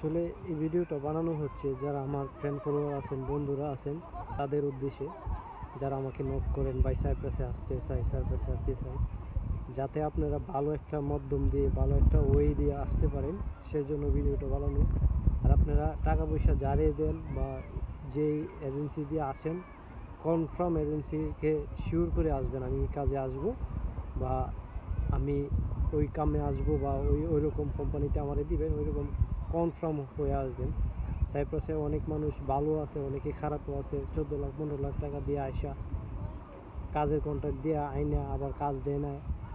আসলে এই ভিডিওটা বানানো হচ্ছে যারা আমার ফ্রেন্ড ফলোয়ার আছেন, বন্ধুরা আছেন, তাদের উদ্দেশ্যে, যারা আমাকে নোট করেন ভাই সাইপ্রাসে আসতে চাই, সাইপ্রাসে আসতে চাই, যাতে আপনারা ভালো একটা মাধ্যম দিয়ে, ভালো একটা ওয়ে দিয়ে আসতে পারেন, সেজন্য ভিডিওটা বানানো। আর আপনারা টাকা পয়সা যারে দেন বা যেই এজেন্সি দিয়ে আসেন, কনফার্ম এজেন্সিকে শিওর করে আসবেন আমি এই কাজে আসব, বা আমি ওই কামে আসবো, বা ওই রকম কোম্পানিতে আমারে দিবেন, ওই রকম কনফার্ম হয়ে আসবেন। সাইপ্রাসে অনেক মানুষ ভালো আছে, অনেকে খারাপও আছে। 14 লাখ 15 লাখ টাকা দিয়ে আইসা কাজের কন্ট্রাক্ট দিয়ে আইনা আবার কাজ দেয় না,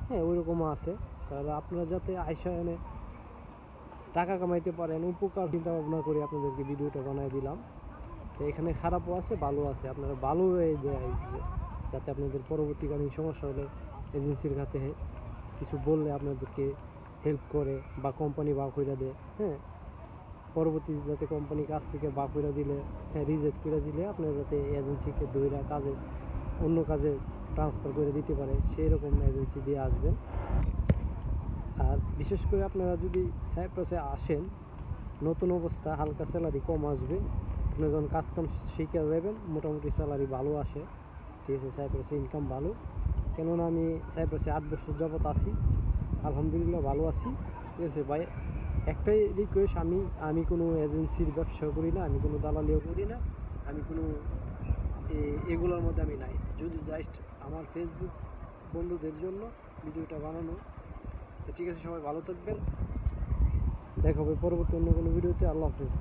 হ্যাঁ ওই রকমও আছে। তাহলে আপনারা যাতে আইসা এনে টাকা কামাইতে পারেন, উপকার চিন্তা ভাবনা করে আপনাদেরকে ভিডিওটা বানিয়ে দিলাম। তো এখানে খারাপও আছে, ভালো আছে, আপনারা ভালো হয়ে যায় যাতে আপনাদের পরবর্তীকালীন সমস্যা হলে এজেন্সির কাছে কিছু বললে আপনাদেরকে হেল্প করে, বা কোম্পানি বা করে দেয়। হ্যাঁ, পরবর্তী যাতে কোম্পানি কাছ থেকে বা করে দিলে, হ্যাঁ রিজেক্ট করে দিলে আপনার যাতে এজেন্সিকে দইরা কাজে অন্য কাজে ট্রান্সফার করে দিতে পারে, সেই রকম এজেন্সি দিয়ে আসবেন। আর বিশেষ করে আপনারা যদি সাইপ্রাসে আসেন, নতুন অবস্থা, হালকা স্যালারি কম আসবে। আপনি যখন কাজকাম শিখে যাবেন, মোটামুটি স্যালারি ভালো আসে, ঠিক আছে। সাইপ্রাসে ইনকাম ভালো, কেননা আমি সাইপ্রাসে 8 বছর যাবত আছি, আলহামদুলিল্লাহ ভালো আছি, ঠিক আছে ভাই। একটাই রিকোয়েস্ট, আমি কোনো এজেন্সির ব্যবসা করি না, আমি কোনো দালালিও করি না, আমি কোনো এগুলোর মধ্যে আমি নাই। যদি জাস্ট আমার ফেসবুক বন্ধুদের জন্য ভিডিওটা বানানো। তো ঠিক আছে, সবাই ভালো থাকবেন, দেখা হবে পরবর্তী অন্য কোনো ভিডিওতে। আল্লাহ হাফেজ।